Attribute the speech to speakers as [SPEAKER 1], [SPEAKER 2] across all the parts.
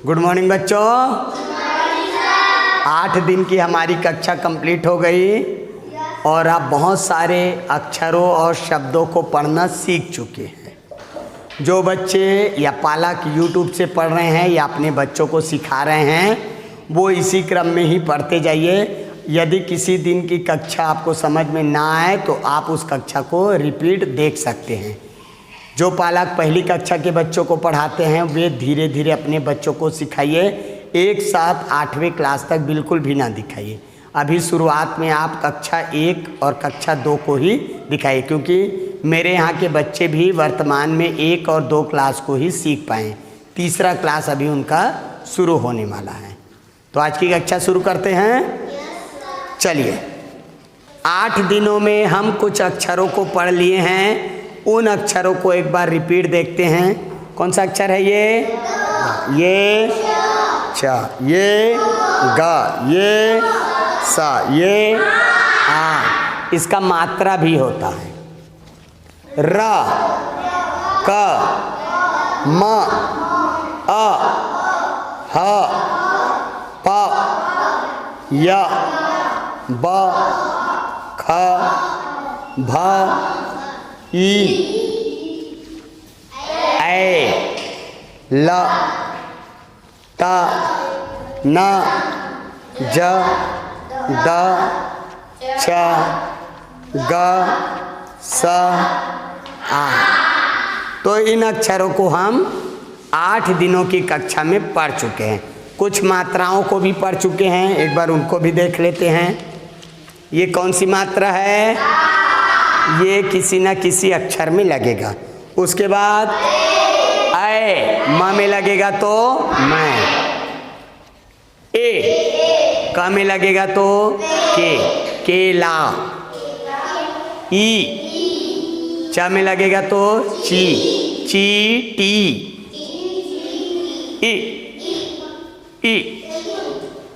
[SPEAKER 1] Good morning बच्चों। 8 दिन की हमारी कक्षा कंप्लीट हो गई और आप बहुत सारे अक्षरों और शब्दों को पढ़ना सीख चुके हैं। जो बच्चे या पालक यूट्यूब से पढ़ रहे हैं या अपने बच्चों को सिखा रहे हैं वो इसी क्रम में ही पढ़ते जाइए। यदि किसी दिन की कक्षा आपको समझ में ना आए तो आप उस कक्षा को रिपीट देख सकते हैं। जो पालक पहली कक्षा के बच्चों को पढ़ाते हैं वे धीरे धीरे अपने बच्चों को सिखाइए। एक साथ 8वीं क्लास तक बिल्कुल भी ना दिखाइए। अभी शुरुआत में आप कक्षा 1 और कक्षा 2 को ही दिखाइए, क्योंकि मेरे यहाँ के बच्चे भी वर्तमान में 1 और 2 क्लास को ही सीख पाएँ। तीसरा क्लास अभी उनका शुरू होने वाला है। तो आज की कक्षा शुरू करते हैं। चलिए, 8 दिनों में हम कुछ अक्षरों को पढ़ लिए हैं। उन अक्षरों को एक बार रिपीट देखते हैं। कौन सा अक्षर है ये छ, ये ग, ये सा, ये आ। इसका मात्रा भी होता है। र, क, म, अ, ह, प, य, ब, ख, भ, ई, ऐ, ल, त, न, ज, द, च, ग, स, आ। तो इन अक्षरों को हम 8 दिनों की कक्षा में पढ़ चुके हैं। कुछ मात्राओं को भी पढ़ चुके हैं, एक बार उनको भी देख लेते हैं। ये कौन सी मात्रा है? ये किसी न किसी अक्षर में लगेगा। उसके बाद ऐ, म में लगेगा तो मैं, ए, क में लगेगा तो केला, ई, च में लगेगा तो चीटी, ई,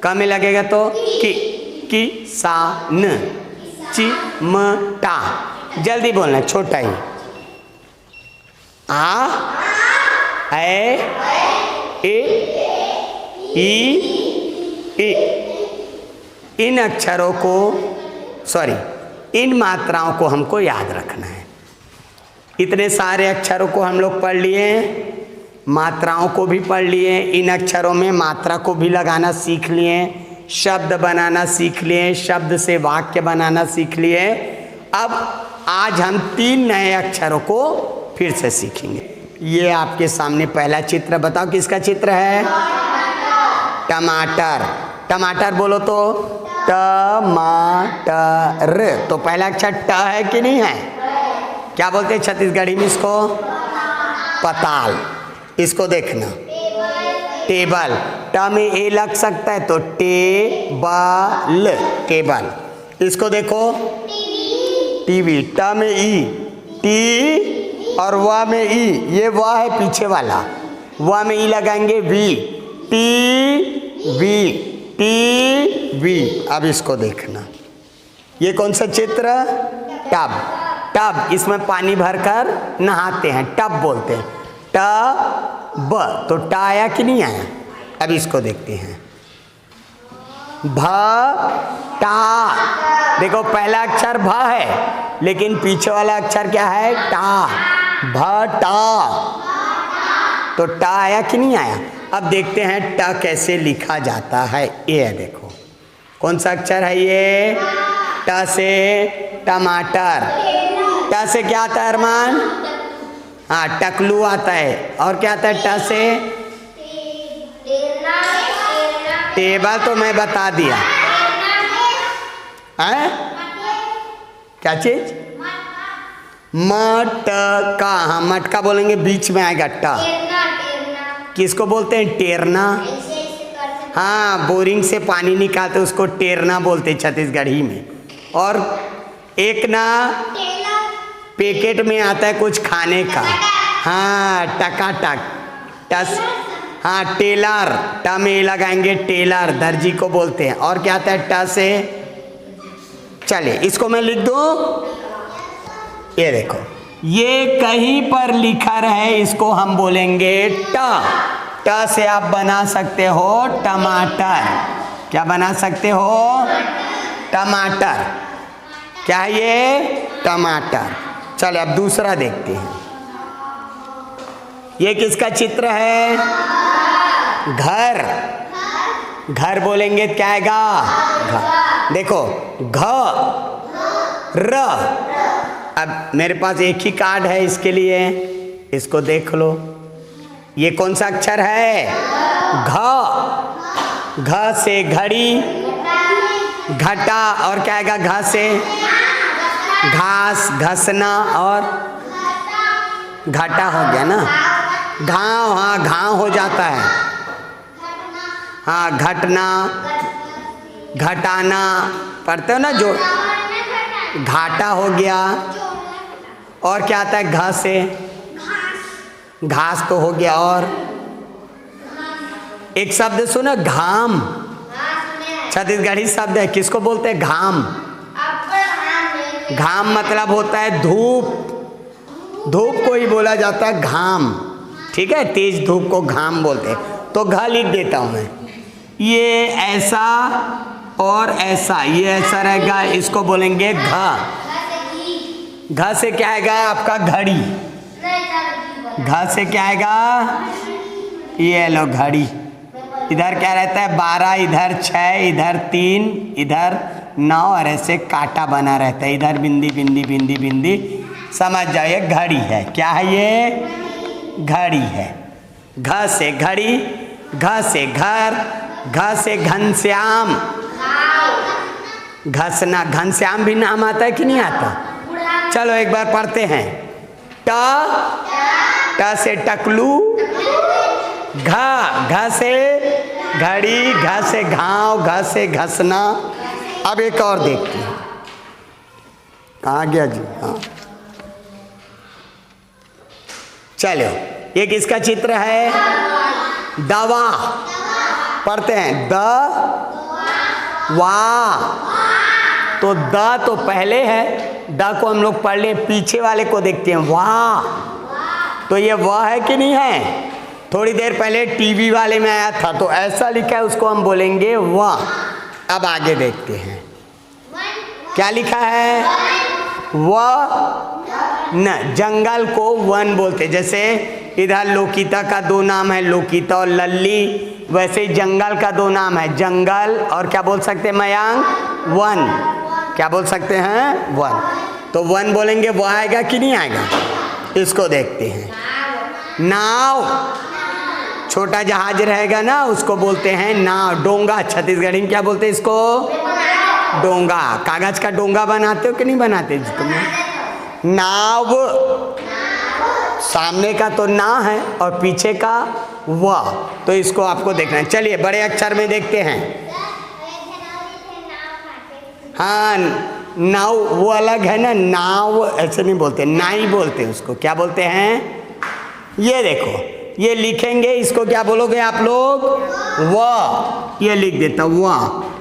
[SPEAKER 1] क में लगेगा तो किसान, चिमटा। जल्दी बोलना, छोटा ही। आ, ए, ई। इन अक्षरों को इन मात्राओं को हमको याद रखना है। इतने सारे अक्षरों को हम लोग पढ़ लिए, मात्राओं को भी पढ़ लिए। इन अक्षरों में मात्रा को भी लगाना सीख लिए, शब्द बनाना सीख लिए, शब्द से वाक्य बनाना सीख लिए। अब आज हम 3 नए अक्षरों को फिर से सीखेंगे। ये आपके सामने पहला चित्र, बताओ किसका चित्र है? टमाटर। टमाटर बोलो तो टमाटर। तो पहला अक्षर ट है कि नहीं है? क्या बोलते हैं छत्तीसगढ़ी में इसको? पताल। इसको देखना, टेबल। ट में ए लग सकता है तो टेबल, टेबल। इसको देखो, टीवी। ट में ई, टी और व में ई, ये व है पीछे वाला, व में ई लगाएंगे वी, टीवी। अब इसको देखना, ये कौन सा चित्र? टब। टब, इसमें पानी भरकर नहाते हैं, टब बोलते हैं। टब, तो ट आया कि नहीं आया? अब इसको देखते हैं। भटा। देखो पहला अक्षर भ है लेकिन पीछे वाला अक्षर क्या है? टा। भटा। तो ट आया कि नहीं आया? अब देखते हैं ट कैसे लिखा जाता है। ये देखो, कौन सा अक्षर है ये? ट से टमाटर। ट से क्या आता है अरमान? हाँ, टकलू आता है। और क्या आता है ट से? टेबल तो मैं बता दिया है। क्या चीज? मटका। हाँ, मटका बोलेंगे बीच में आएगा ट। किसको बोलते हैं? टेरना। हाँ, बोरिंग से पानी निकालते उसको टेरना बोलते हैं छत्तीसगढ़ी में। और एक ना पैकेट में आता है कुछ खाने का, हाँ, टकाटक, टस। हाँ, टेलर। ट में लगाएंगे टेलर, दर्जी को बोलते हैं। और क्या आता है ट से? चलिए इसको मैं लिख दूं। ये देखो, ये कहीं पर लिखा रहे इसको हम बोलेंगे ट। ट से आप बना सकते हो टमाटर। क्या बना सकते हो? टमाटर। क्या है ये? टमाटर। चलो अब दूसरा देखते हैं। ये किसका चित्र है? घर। घर बोलेंगे क्या आएगा? घर। देखो घ र। अब मेरे पास एक ही कार्ड है इसके लिए, इसको देख लो। ये कौन सा अक्षर है? घ। घ से घड़ी, घटा, और क्या आएगा घ से? घास, घसना, और घाटा हो गया ना। घाव, हाँ घाव हो जाता है। हाँ घटना, घटाना पढ़ते हो ना, जो घाटा हो गया। और क्या आता है घ से? घास तो हो गया। और एक शब्द सुनो, घाम। छत्तीसगढ़ी शब्द है, किसको बोलते हैं? घाम। घाम मतलब होता है धूप। धूप को ही बोला जाता है घाम। ठीक है, तेज धूप को घाम बोलते हैं। तो घ लिख देता हूं मैं। ये ऐसा और ऐसा, ये ऐसा रहेगा, इसको बोलेंगे घ। घ से क्या आएगा आपका? घड़ी। घ से क्या आएगा? ये लो घड़ी। इधर क्या रहता है? 12, इधर 6, इधर 3, इधर 9, और ऐसे कांटा बना रहता है। इधर बिंदी बिंदी बिंदी बिंदी, समझ जाओ ये घड़ी है। क्या है ये? घड़ी है। घ से घड़ी, घ से घर, घ से घनश्याम। घसना, घनश्याम भी नाम आता है कि नहीं आता? चलो एक बार पढ़ते हैं। ट। ट से टकलू। घ। घ से घड़ी, घ से घाव, घ से घसना। अब एक और देखते हैं। कहाँ गया जी? हाँ चलो, ये किसका चित्र है? दवा। पढ़ते हैं द वा। तो द तो पहले है, द को हम लोग पढ़ ले, पीछे वाले को देखते हैं वाह। तो ये वाह है कि नहीं है? थोड़ी देर पहले टीवी वाले में आया था, तो ऐसा लिखा है, उसको हम बोलेंगे वाह। अब आगे देखते हैं क्या लिखा है? न। जंगल को वन बोलते। जैसे इधर लोकिता का 2 नाम है, लोकिता और लल्ली, वैसे ही जंगल का 2 नाम है, जंगल और क्या बोल सकते हैं मयांक? वन। क्या बोल सकते हैं? वन। तो वन बोलेंगे, वो आएगा कि नहीं आएगा? इसको देखते हैं। नाव। छोटा जहाज रहेगा ना, उसको बोलते हैं नाव। डोंगा, छत्तीसगढ़ी में क्या बोलते हैं इसको? डोंगा। कागज का डोंगा बनाते हो कि नहीं बनाते जी तुम? नाव। सामने का तो ना है और पीछे का वह, तो इसको आपको देखना है। चलिए बड़े अक्षर में देखते हैं। हाँ नाव वो अलग है ना, नाव ऐसे नहीं बोलते, नाई बोलते उसको। क्या बोलते हैं? ये देखो, ये लिखेंगे, इसको क्या बोलोगे आप लोग? व। ये लिख देता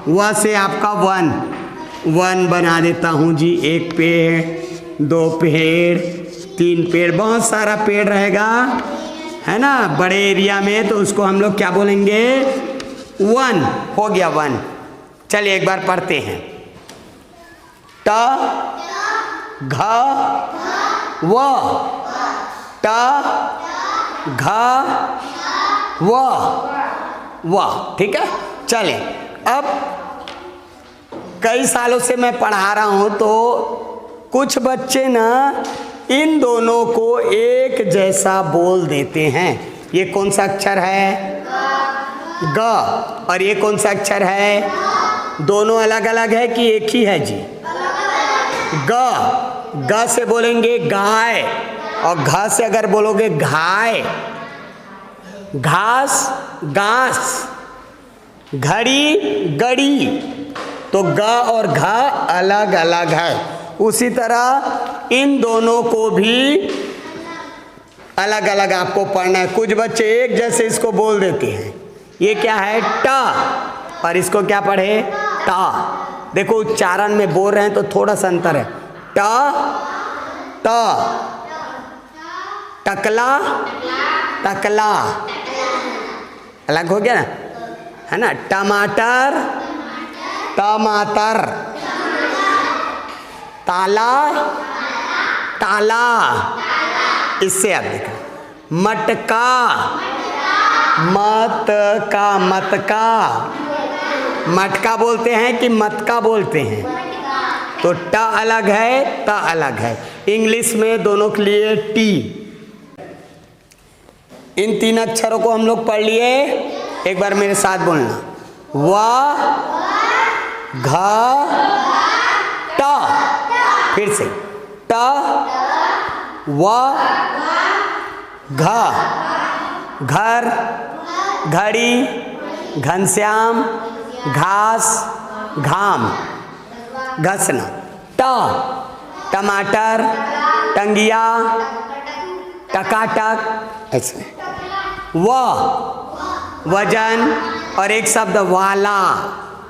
[SPEAKER 1] व से आपका वन। वन बना देता हूँ जी। 1 पेड़, 2 पेड़, 3 पेड़, बहुत सारा पेड़ रहेगा है ना बड़े एरिया में, तो उसको हम लोग क्या बोलेंगे? वन। हो गया वन। चलिए एक बार पढ़ते हैं। ट घ व। ट घ व। ठीक है। चले, अब कई सालों से मैं पढ़ा रहा हूं, तो कुछ बच्चे ना इन दोनों को एक जैसा बोल देते हैं। ये कौन सा अक्षर है? ग। और ये कौन सा अक्षर है? दोनों अलग अलग है कि एक ही है जी? ग। ग से बोलेंगे गाय, और घ से अगर बोलोगे घाय। घास, घास, घड़ी, गड़ी। तो ग और घ अलग अलग है। उसी तरह इन दोनों को भी अलग अलग आपको पढ़ना है। कुछ बच्चे एक जैसे इसको बोल देते हैं। ये क्या है? ट। और इसको क्या पढ़े? टा। देखो उच्चारण में बोल रहे हैं तो थोड़ा सा अंतर है। ट ट। टकला, टकला, अलग हो गया ना, है ना। टमाटर, टमाटर। ताला, ताला। इससे आप देखो। मटका, मटका, मटका। मटका बोलते हैं कि मटका बोलते हैं? तो ट अलग है, त अलग है। इंग्लिश में दोनों के लिए टी। इन 3 अक्षरों को हम लोग पढ़ लिए। एक बार मेरे साथ बोलना। व, घ, ट। फिर से ट, व, घ। घर, घड़ी, घनश्याम, घास, घाम, घसना। ट, टमाटर, टंगिया, टकाटक, ऐसे। व, वजन, और एक शब्द वाला।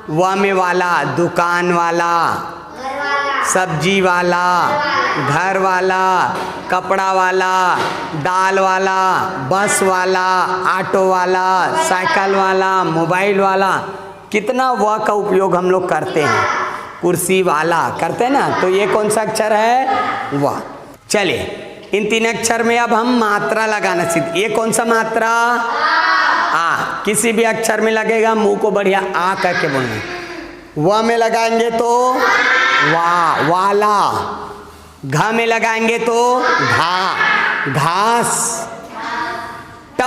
[SPEAKER 1] व में वाला, दुकान वाला, सब्जी वाला, घर वाला, कपड़ा वाला, दाल वाला, बस वाला, ऑटो वाला, साइकिल वाला, मोबाइल वाला। कितना व का उपयोग हम लोग करते हैं। कुर्सी वाला करते हैं ना। तो ये कौन सा अक्षर है? व। चलिए इन 3 अक्षर में अब हम मात्रा लगाना सीख। ये कौन सा मात्रा? आ। किसी भी अक्षर में लगेगा मुंह को बढ़िया आ करके बोलना। व में लगाएंगे तो वा, वाला। घ में लगाएंगे तो घा, घास। ट,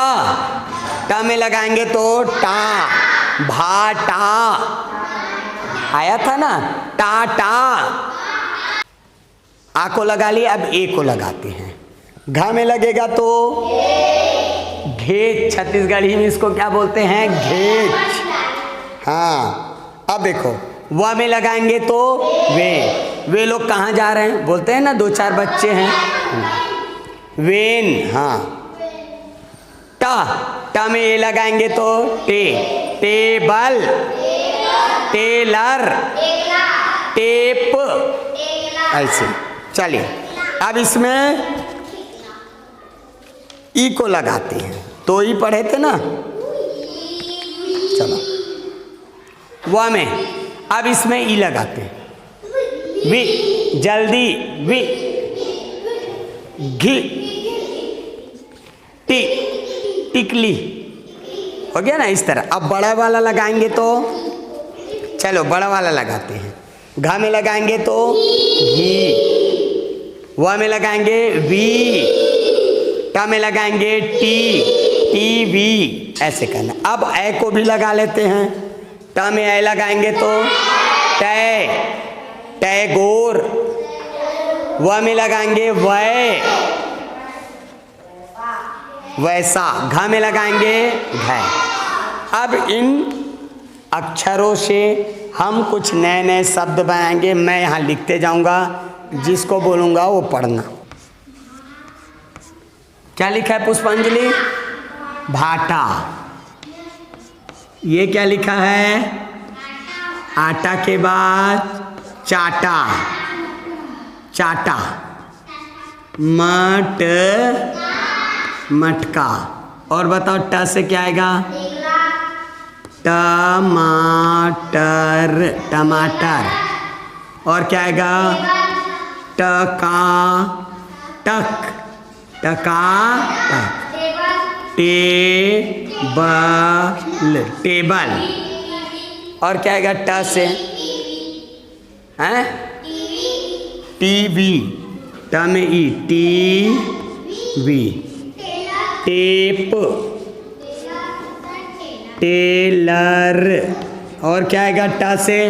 [SPEAKER 1] ट में लगाएंगे तो टा, भाटा। आया था ना, टाटा। आ को लगा लिया, अब ए को लगाते हैं। घ में लगेगा तो घेच। छत्तीसगढ़ी में इसको क्या बोलते हैं? घेच। हाँ, अब देखो व में लगाएंगे तो वे लोग कहाँ जा रहे हैं? बोलते हैं ना 2-4 बच्चे हैं। वेन। हाँ। ट, ट में ए लगाएंगे तो टे, टेबल, टेलर, टेप, ऐसे। चलिए अब इसमें ई को लगाते हैं। तो ई पढ़े थे ना। चलो व में अब इसमें ई लगाते हैं। वी, जल्दी, वी। घी, टी, टिकली। हो गया ना इस तरह। अब बड़ा वाला लगाएंगे तो, चलो बड़ा वाला लगाते हैं। घ में लगाएंगे तो घी, व में लगाएंगे वी, ट में लगाएंगे टी, टीवी। ऐसे करना। अब ए को भी लगा लेते हैं। ट में ए लगाएंगे तो टै, टैगोर। व में लगाएंगे वै, वैसा। घ में लगाएंगे घै। अब इन अक्षरों से हम कुछ नए नए शब्द बनाएंगे। मैं यहाँ लिखते जाऊंगा, जिसको बोलूंगा वो पढ़ना। क्या लिखा है पुष्पांजलि? भाटा। ये क्या लिखा है? आटा के बाद चाटा, चाटा। मट, मटका। और बताओ ट से क्या आएगा? टमाटर, टमाटर। और क्या आएगा? टका, टक, टका, टक। Table, table. और क्या आएगा ट से? हैं? टीवी। ट में ई, टीवी। Tape, Taylor. और क्या आएगा ट से?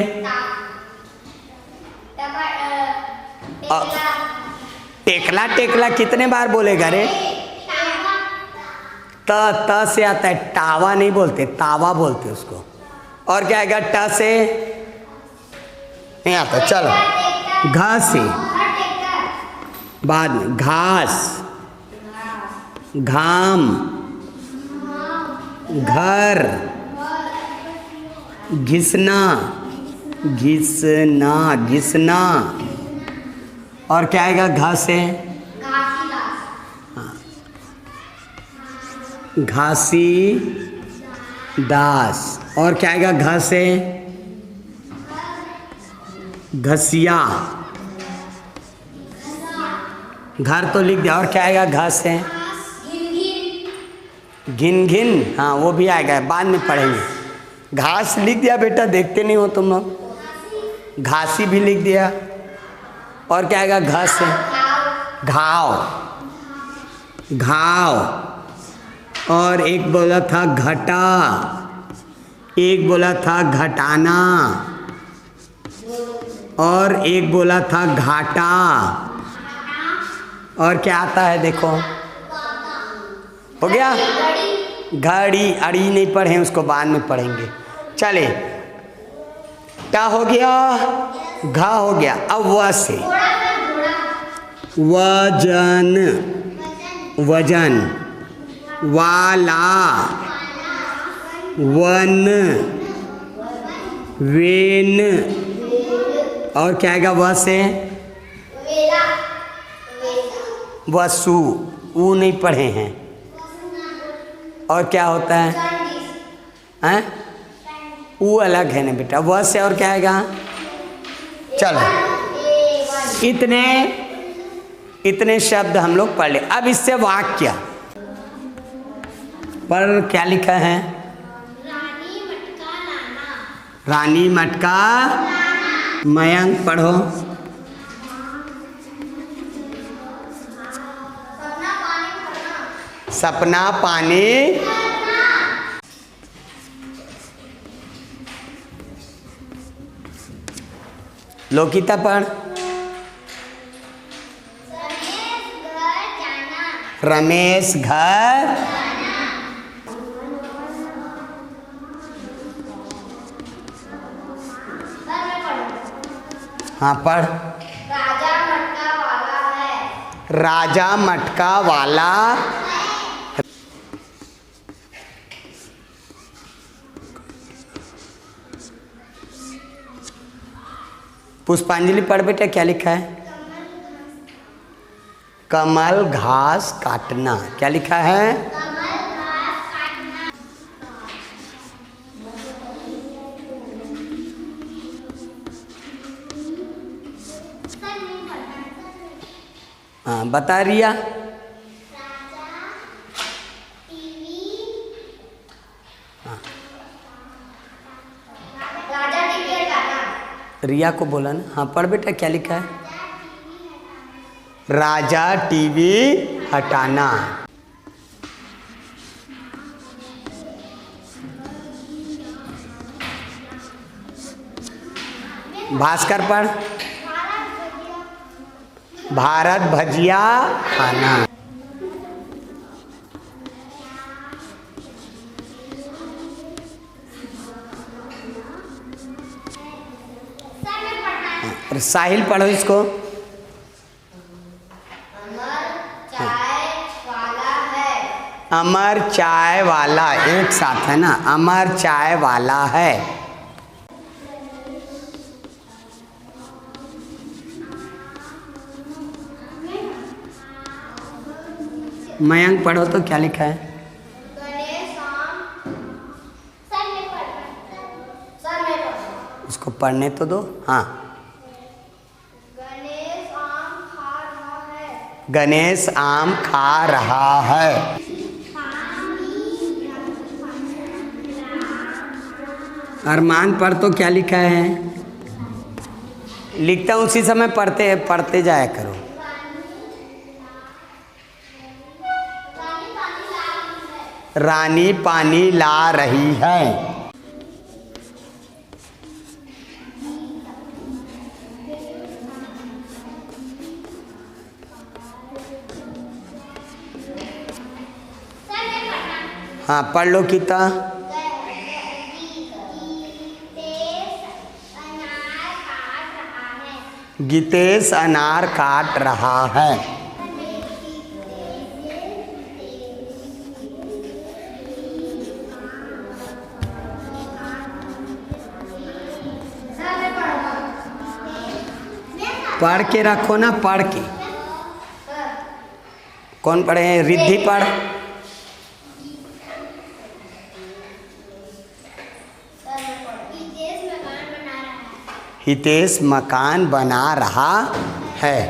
[SPEAKER 1] टेकला, टेकला कितने बार बोलेगा रे? त से आता है। टावा नहीं बोलते, तावा बोलते उसको। और क्या आएगा ट से? नहीं आता। चलो घ से बाद में घास, घाम, घर, घिसना, घिसना, घिसना। और क्या आएगा घ से? घासी, दास। और क्या आएगा घ से? घसिया। घर तो लिख दिया। और क्या आएगा घ से? घिन घिन। हाँ वो भी आएगा, बाद में पढ़ेंगे। घास लिख दिया बेटा, देखते नहीं हो तुम लोग। घासी भी लिख दिया। और क्या आएगा घ से? घाव। घाव। और एक बोला था घटा, एक बोला था घटाना, और एक बोला था घाटा। और क्या आता है देखो? हो गया? घड़ी। अड़ी नहीं पढ़े, उसको बाद में पढ़ेंगे। चले, क्या हो गया? घा हो गया। अब व से वजन। वजन। वाला। वन। वेन। और क्या आएगा व से? वसु। ऊ नहीं पढ़े हैं। और क्या होता है? हैं? ऊ अलग है ना बेटा। व से और क्या आएगा? चलो, इतने शब्द हम लोग पढ़ ले। अब इससे वाक्य पर क्या लिखा है?
[SPEAKER 2] रानी मटका लाना।
[SPEAKER 1] रानी मटका। मयंक पढ़ो। सपना पानी। लोकिता पढ़। रमेश घर। हाँ पढ़।
[SPEAKER 2] राजा मटका वाला है।
[SPEAKER 1] राजा मटका वाला। पुष्पांजलि पढ़ बेटा, क्या लिखा है? कमल घास काटना। क्या लिखा है?
[SPEAKER 2] कमल घास काटना।
[SPEAKER 1] हाँ बता रिया।
[SPEAKER 2] राजा टीवी हटाना।
[SPEAKER 1] रिया को बोला ना। हाँ पढ़ बेटा, क्या लिखा है? राजा टीवी हटाना। भास्कर पढ़। भारत भजिया खाना। साहिल पढ़ो इसको। अमर चाय वाला। एक साथ है ना, अमर चाय वाला है। मयंक पढ़ो तो क्या लिखा है? उसको पढ़ने तो दो। हाँ। गणेश आम खा रहा है। अरमान पर तो क्या लिखा है? लिखता हूँ उसी समय पढ़ते जाया करो। रानी पानी ला रही है। हाँ पढ़ लो कितना। गीतेश अनार काट रहा है। पढ़ के रखो ना, पढ़ के। कौन पढ़े हैं? रिद्धि पढ़। हितेश मकान बना रहा है।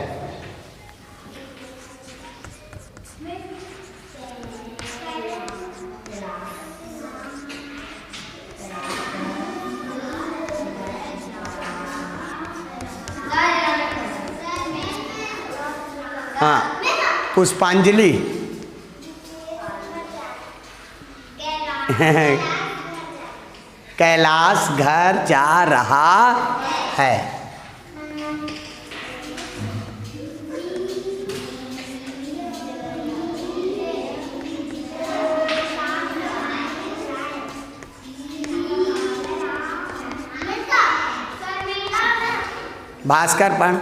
[SPEAKER 1] हाँ, पुष्पांजलि कैलाश घर जा रहा है। भास्कर पढ़।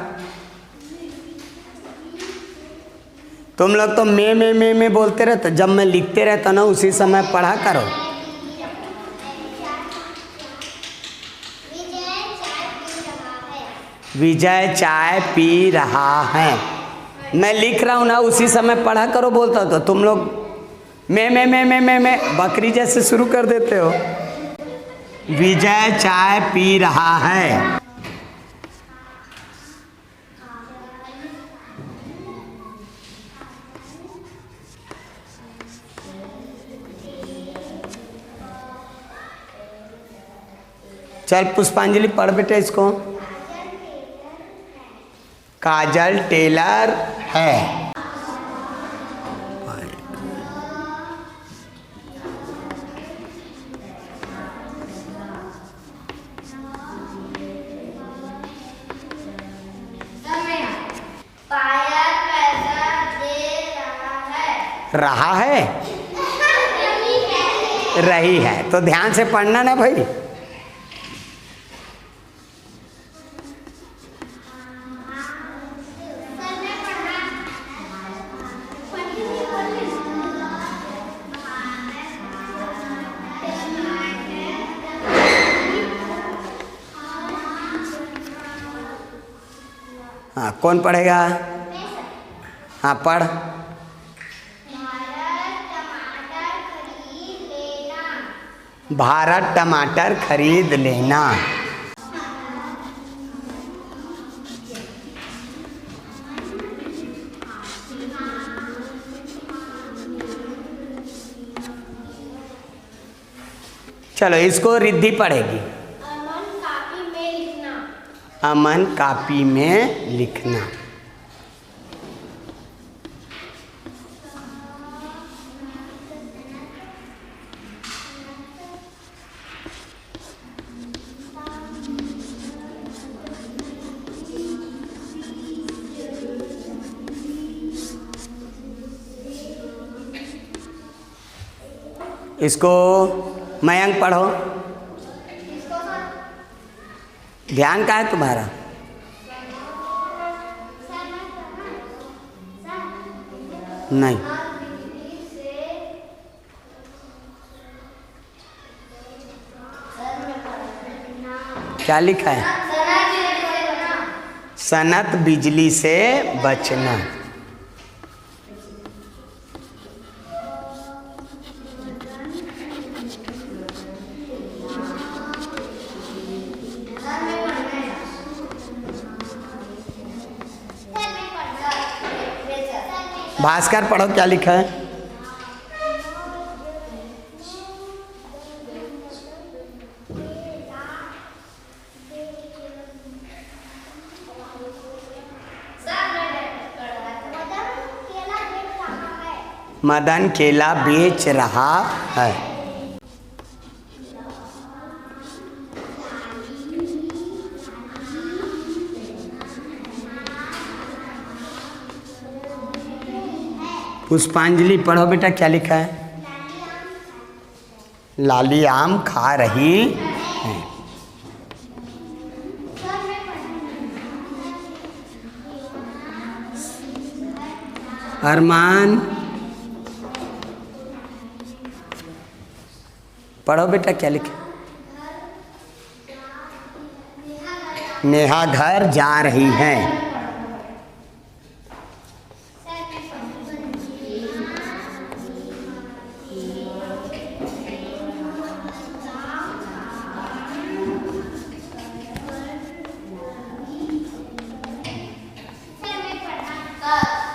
[SPEAKER 1] तुम लोग तो मैं बोलते रहते, जब मैं लिखते रहता ना उसी समय पढ़ा करो। विजय चाय पी रहा है। मैं लिख रहा हूँ ना उसी समय पढ़ा करो बोलता तो तुम लोग मैं बकरी जैसे शुरू कर देते हो। विजय चाय पी रहा है। चल पुष्पांजलि पढ़ बेटे इसको। काजल टेलर है।
[SPEAKER 2] पायल पैसा दे
[SPEAKER 1] रहा है, रही है। तो ध्यान से पढ़ना ना भाई। हाँ, कौन पढ़ेगा? हाँ पढ़। भारत टमाटर खरीद लेना। चलो इसको रिद्धि पढ़ेगी।
[SPEAKER 2] अमन कापी में लिखना।
[SPEAKER 1] अमन कापी में लिखना। इसको मयंक पढ़ो। ध्यान का है तुम्हारा? नहीं, क्या लिखा है? सनत बिजली से बचना। भास्कर पढ़ो क्या लिखा है? मदन केला बेच रहा है। पुष्पांजलि पढ़ो बेटा क्या लिखा है? लाली आम खा रही है। अरमान पढ़ो बेटा क्या लिखा? नेहा घर जा रही है।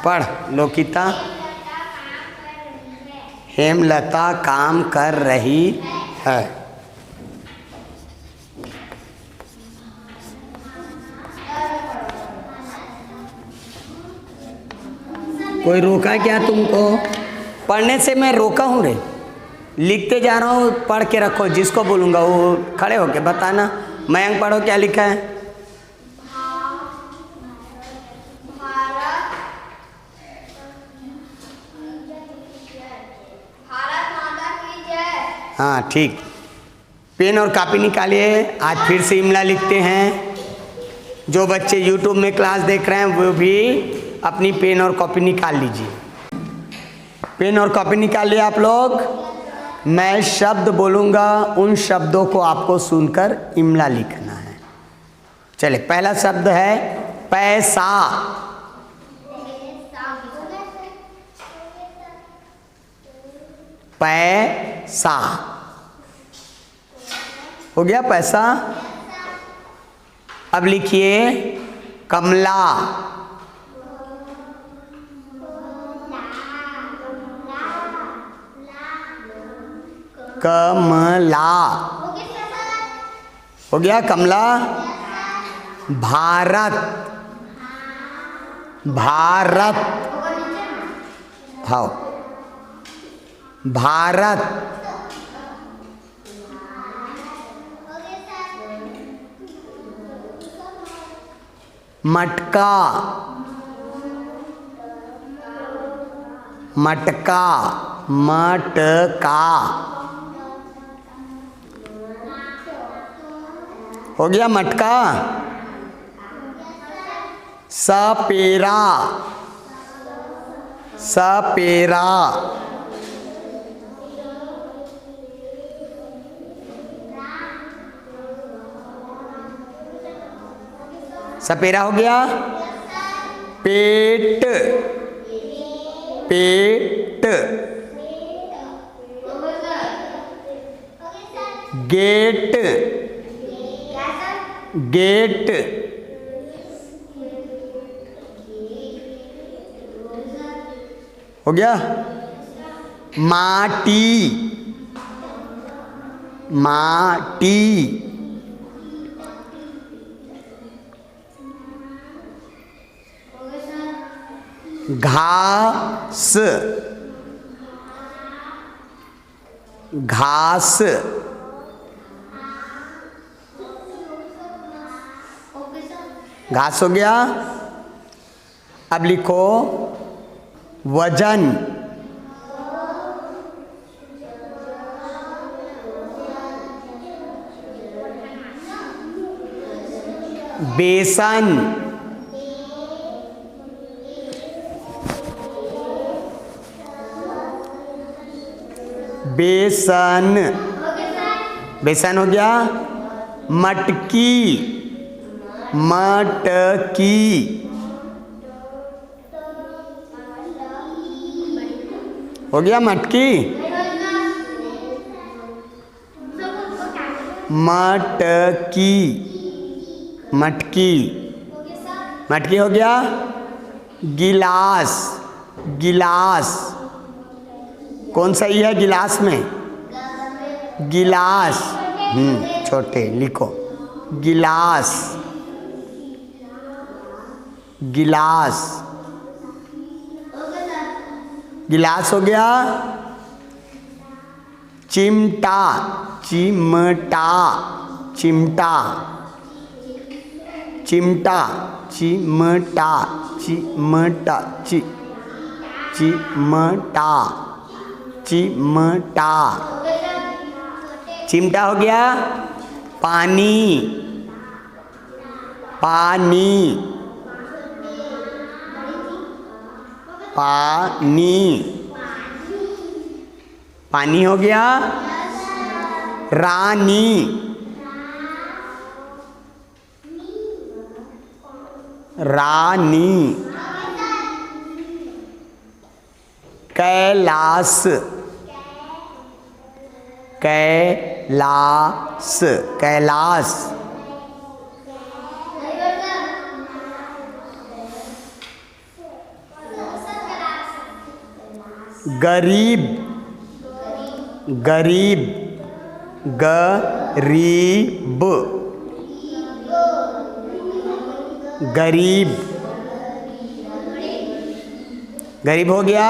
[SPEAKER 1] पढ़ लोकिता।
[SPEAKER 2] हेमलता काम कर रही है।
[SPEAKER 1] हेमलता काम कर रही है। कोई रोका क्या तुमको? पढ़ने से मैं रोका हूँ रे, लिखते जा रहा हूँ, पढ़ के रखो। जिसको बोलूँगा वो खड़े होके बताना। मयंक पढ़ो क्या लिखा है।
[SPEAKER 2] भारत माता की जय।
[SPEAKER 1] हाँ ठीक। पेन और कॉपी निकालिए। आज फिर से इमला लिखते हैं। जो बच्चे YouTube में क्लास देख रहे हैं वो भी अपनी पेन और कॉपी निकाल लीजिए। पेन और कॉपी निकाल लिया आप लोग। मैं शब्द बोलूँगा, उन शब्दों को आपको सुनकर इमला लिखना है। चले, पहला शब्द है पैसा। पैसा हो गया पैसा। अब लिखिए कमला। कमला हो गया कमला। भारत। भारत हाँ भारत। मटका। मटका। मटका हो गया मटका। सपेरा। सपेरा। सपेरा हो गया। पेट। पेट। गेट। गेट हो गया। माटी। माटी। घास। घास घास हो गया। अब लिखो वजन। बेसन। बेसन। बेसन हो गया। मटकी। मटकी हो गया। मटकी। मटकी। मटकी। मटकी हो गया। गिलास। गिलास कौन सही है गिलास में? गिलास छोटे लिखो गिलास। गिलास। गिलास हो गया। चिमटा। चिमटा। चिमटा। चिमटा। चिमटा। चिमटा। चिमटा। चिमटा। चिमटा हो गया। पानी। पानी। पानी। पानी हो गया। रानी। रानी। कैलाश। कैलाश। कैलाश। गरीब, गरीब, गरीब, गरीब, गरीब हो गया।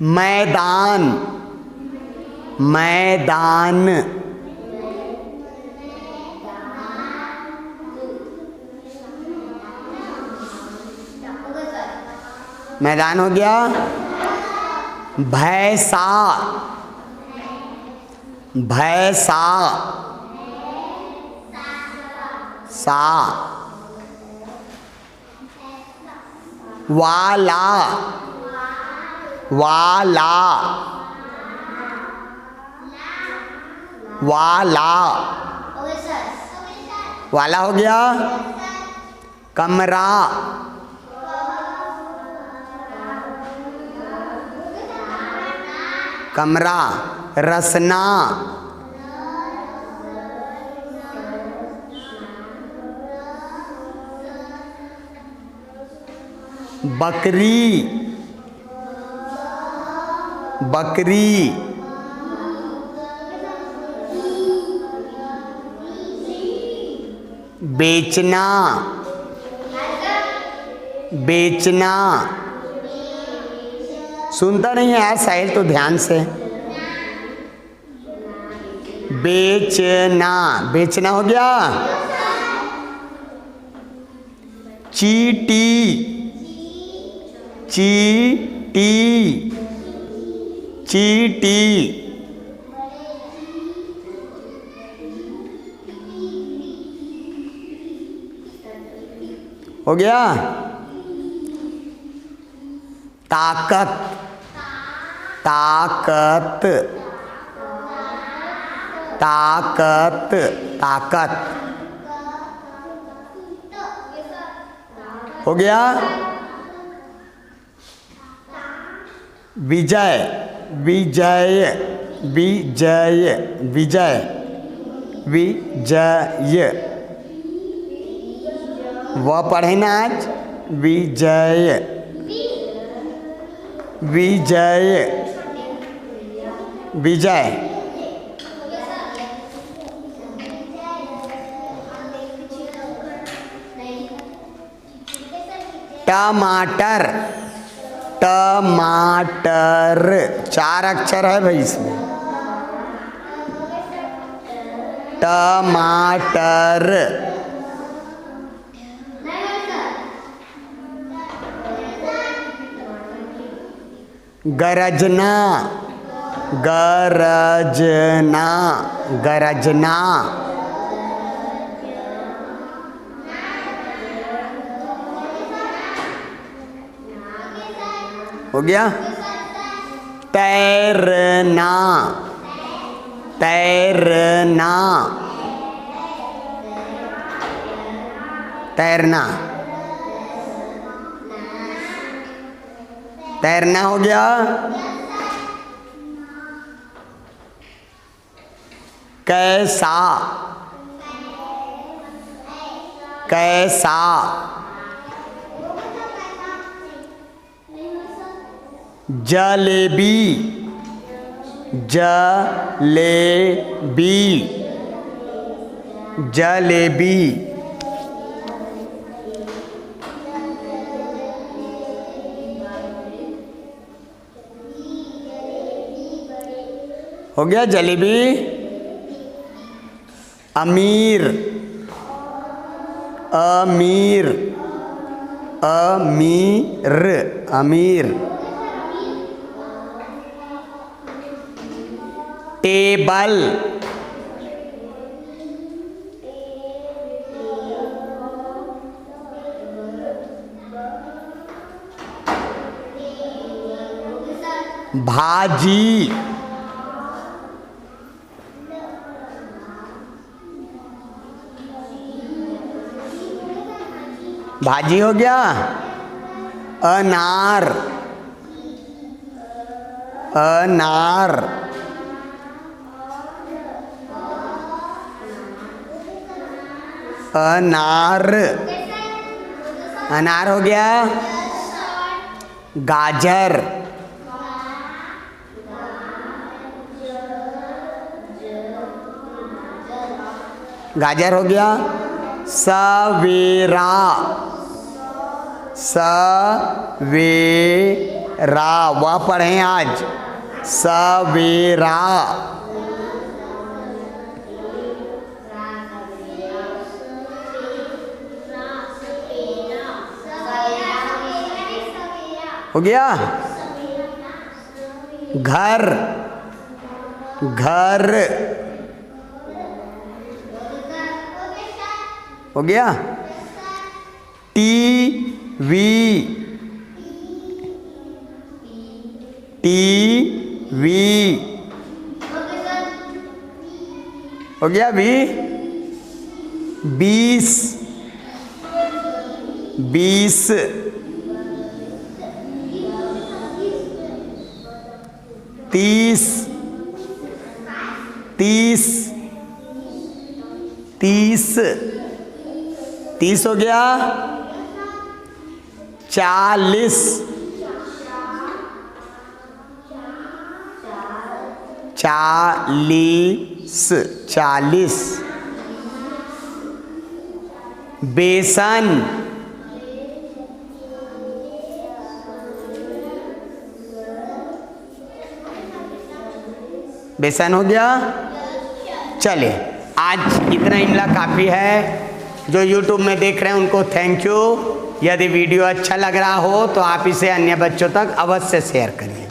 [SPEAKER 1] मैदान, मैदान, मैदान हो गया। भैंसा, भैंसा, सा, वाला, वाला, वाला, वाला हो गया। कमरा, कमरा, रसना, बकरी, बकरी, बेचना, बेचना, सुनता नहीं है यार साहिल तो ध्यान से। बेचना, बेचना हो गया। चीटी, चीटी, चीटी, हो गया। ताकत, ताकत, ताकत, ताकत हो गया। विजय, विजय, विजय, विजय, विजय, वह पढ़े ना आज। विजय, विजय, विजय, टमाटर, टमाटर, 4 अक्षर है भाई इसमें। टमाटर, गरजना, गरजना, गरजना, हो गया। तैरना, तैरना, तैरना, तैरना हो गया। कैसा, कैसा, जलेबी, जलेबी, जलेबी, हो गया जलेबी। अमीर, अमीर, अमीर, अमीर, टेबल, भाजी, भाजी हो गया। अनार, अनार, अनार, अनार हो गया। गाजर, गाजर हो गया। सवेरा, सवेरा, वह पढ़ें आज, सवेरा। हो गया। घर, घर हो गया। टीवी, टीवी हो गया। भी 20, 20 30, 30 30 30 हो गया। 40, 40 40। बेसन, बेसन हो गया। चलिए आज इतना इमला काफ़ी है। जो YouTube में देख रहे हैं उनको थैंक यू। यदि वीडियो अच्छा लग रहा हो तो आप इसे अन्य बच्चों तक अवश्य शेयर करिए।